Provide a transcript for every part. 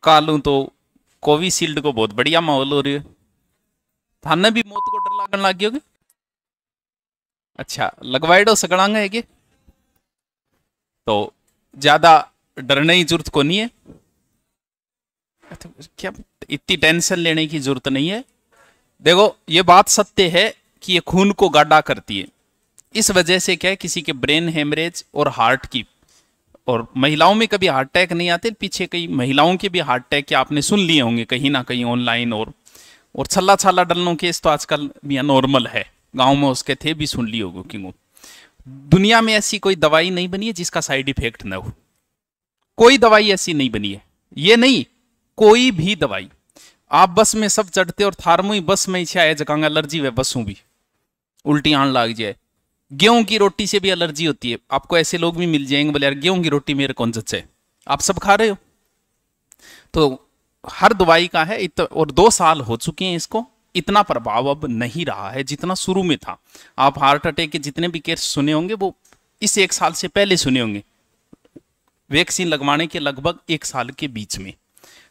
कालू तो कोविशील्ड को बहुत बढ़िया माहौल हो रही है। थाने भी मौत को डर लागन लग गया। अच्छा लगवाइडो सगड़ांगे है कि तो ज्यादा डरने की जरूरत को नहीं है। क्या इतनी टेंशन लेने की जरूरत नहीं है। देखो ये बात सत्य है कि ये खून को गाढ़ा करती है। इस वजह से क्या है किसी के ब्रेन हेमरेज और हार्ट की, और महिलाओं में कभी हार्ट अटैक नहीं आते। पीछे कई महिलाओं के भी हार्ट अटैक आपने सुन लिए होंगे कहीं ना कहीं ऑनलाइन, और छल्ला छाला डलनों केस तो आजकल भी नॉर्मल है। गांव में उसके थे भी सुन लिए होगे क्यों। दुनिया में ऐसी कोई दवाई नहीं बनी है जिसका साइड इफेक्ट न हो। कोई दवाई ऐसी नहीं बनी है। ये नहीं, कोई भी दवाई। आप बस में सब चढ़ते और थारमो ही बस में इच्छा है जगह एलर्जी वे बसों भी उल्टी आने लग जाए। गेहूं की रोटी से भी एलर्जी होती है। आपको ऐसे लोग भी मिल जाएंगे बोले यार गेहूं की रोटी मेरे कौन जच है। आप सब खा रहे हो तो हर दवाई का है और 2 साल हो चुके हैं इसको। इतना प्रभाव अब नहीं रहा है जितना शुरू में था। आप हार्ट अटैक के जितने भी केस सुने होंगे वो इस 1 साल से पहले सुने होंगे, वैक्सीन लगवाने के लगभग 1 साल के बीच में।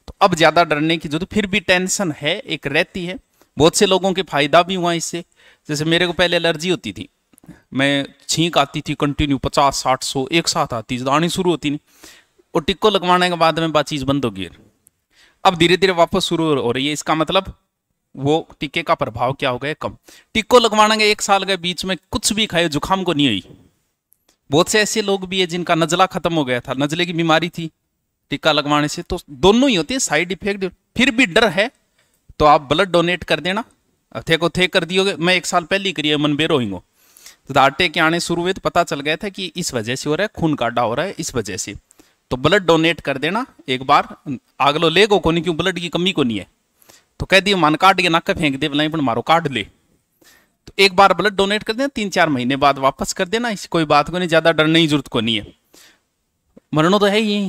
तो अब ज्यादा डरने की जरूरत, फिर भी टेंशन है एक रहती है। बहुत से लोगों के फायदा भी हुआ इससे। जैसे मेरे को पहले एलर्जी होती थी, मैं छींक आती थी कंटिन्यू 50 60 100 एक साथ आती, आनी शुरू होती नहीं, और टिक्को लगवाने के बाद में बात चीज बंद हो गई। अब धीरे धीरे वापस शुरू हो रही है। इसका मतलब वो टीके का प्रभाव क्या हो गया कम। टिक्को लगवाने के 1 साल के बीच में कुछ भी खाए जुकाम को नहीं हुई। बहुत से ऐसे लोग भी है जिनका नजला खत्म हो गया था, नजले की बीमारी थी टीका लगवाने से। तो दोनों ही होते हैं साइड इफेक्ट। फिर भी डर है तो आप ब्लड डोनेट कर देना। थे को थे कर दियोगे। मैं 1 साल पहले ही करिए मनबेरो ही तो आटे के आने शुरू हुए तो पता चल गया था कि इस वजह से हो रहा है, खून गाढ़ा हो रहा है इस वजह से। तो ब्लड डोनेट कर देना एक बार। आगलो लेगो को नहीं, क्यों ब्लड की कमी को नहीं है। तो कह दिए मन काट के नाक फेंक दे भलाई, मारो काट ले। तो एक बार ब्लड डोनेट कर देना, 3-4 महीने बाद वापस कर देना। इस कोई बात को नहीं, ज्यादा डरने की जरूरत को नहीं है। मरणों तो है ही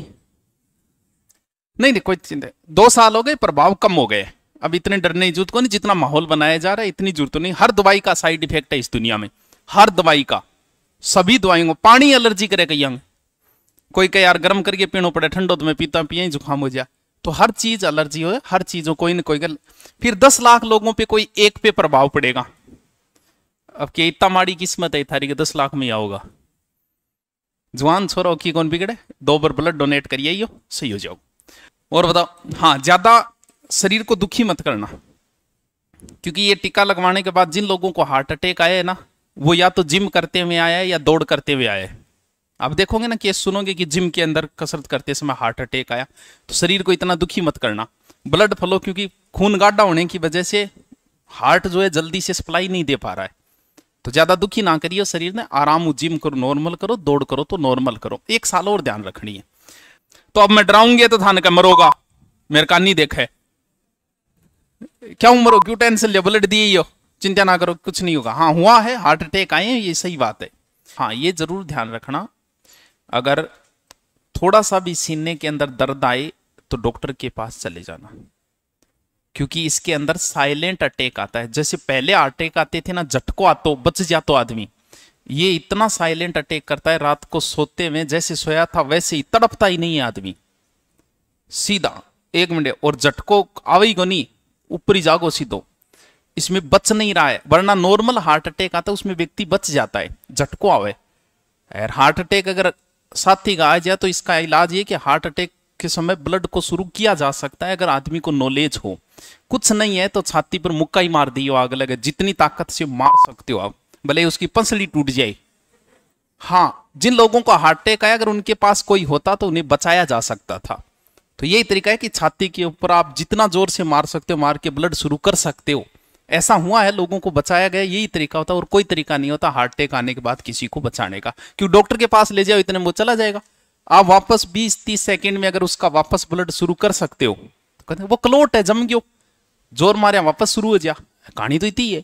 नहीं नहीं कोई चिंता। 2 साल हो गए, प्रभाव कम हो गए। अब इतने डरने की जरूरत को नहीं, जितना माहौल बनाया जा रहा है इतनी जरूरत नहीं। हर दवाई का साइड इफेक्ट है इस दुनिया में, हर दवाई का। सभी दवाइयों को पानी एलर्जी करे कहीं, कोई कहे यार गर्म करके पीनो पड़े, ठंडो तो मैं पीता पिए ही जुकाम हो जाए। तो हर चीज एलर्जी हो, हर चीजों कोई न कोई गल। फिर 10 लाख लोगों पे कोई एक पे प्रभाव पड़ेगा। अब क्या इतना माड़ी किस्मत है थारी के 10 लाख में आओगा। जवान छोरा की कौन बिगड़े, 2 बार ब्लड डोनेट करिए सही हो जाओ। और बताओ, हाँ ज्यादा शरीर को दुखी मत करना, क्योंकि ये टीका लगवाने के बाद जिन लोगों को हार्ट अटैक आया है ना, वो या तो जिम करते हुए आया है या दौड़ करते हुए आया है। आप देखोगे ना केस सुनोगे कि जिम के अंदर कसरत करते समय हार्ट अटैक आया। तो शरीर को इतना दुखी मत करना। ब्लड फ्लो, क्योंकि खून गाढ़ा होने की वजह से हार्ट जो है जल्दी से सप्लाई नहीं दे पा रहा है। तो ज्यादा दुखी ना करिए शरीर ने, आराम जिम करो, नॉर्मल करो, दौड़ करो तो नॉर्मल करो। 1 साल और ध्यान रखनी है। तो अब मैं डराऊंगे तो थाने का मरोगा, मेरे का नहीं देखा है, क्या मरो, क्यों टेंशन ले, ब्लड दिए हो, चिंता ना करो कुछ नहीं होगा। हाँ हुआ है, हार्ट अटैक आए हैं, ये सही बात है। हाँ ये जरूर ध्यान रखना, अगर थोड़ा सा भी सीने के अंदर दर्द आए तो डॉक्टर के पास चले जाना, क्योंकि इसके अंदर साइलेंट अटैक आता है। जैसे पहले अटैक आते थे ना, झटको आतो बच जातो आदमी, ये इतना साइलेंट अटैक करता है। रात को सोते में जैसे सोया था वैसे ही तड़पता ही नहीं है आदमी, सीधा 1 मिनट, और झटको आवेगी को नहीं, ऊपरी जागो सीधो। इसमें बच नहीं रहा है, वरना नॉर्मल हार्ट अटैक आता है उसमें व्यक्ति बच जाता है, झटको आवे। और हार्ट अटैक अगर साथी का आ जाए तो इसका इलाज ये कि हार्ट अटैक के समय ब्लड को शुरू किया जा सकता है, अगर आदमी को नॉलेज हो। कुछ नहीं है तो छाती पर मुक्का ही मार दियो, आग लगे, जितनी ताकत से मार सकते हो आप, भले उसकी पसली टूट जाए। हाँ जिन लोगों को हार्ट अटैक आया, अगर उनके पास कोई होता तो उन्हें बचाया जा सकता था। तो यही तरीका है कि छाती के ऊपर आप जितना जोर से मार सकते हो, मार के ब्लड शुरू कर सकते हो। ऐसा हुआ है, लोगों को बचाया गया, यही तरीका होता है। और कोई तरीका नहीं होता हार्ट अटैक आने के बाद किसी को बचाने का, क्यों डॉक्टर के पास ले जाओ इतने में वो चला जाएगा। आप वापस 20-30 सेकंड में अगर उसका वापस ब्लड शुरू कर सकते हो तो कहते हैं वो क्लोट है, जम गयो, जोर मारे वापस शुरू हो जा, कहानी तो इतनी है।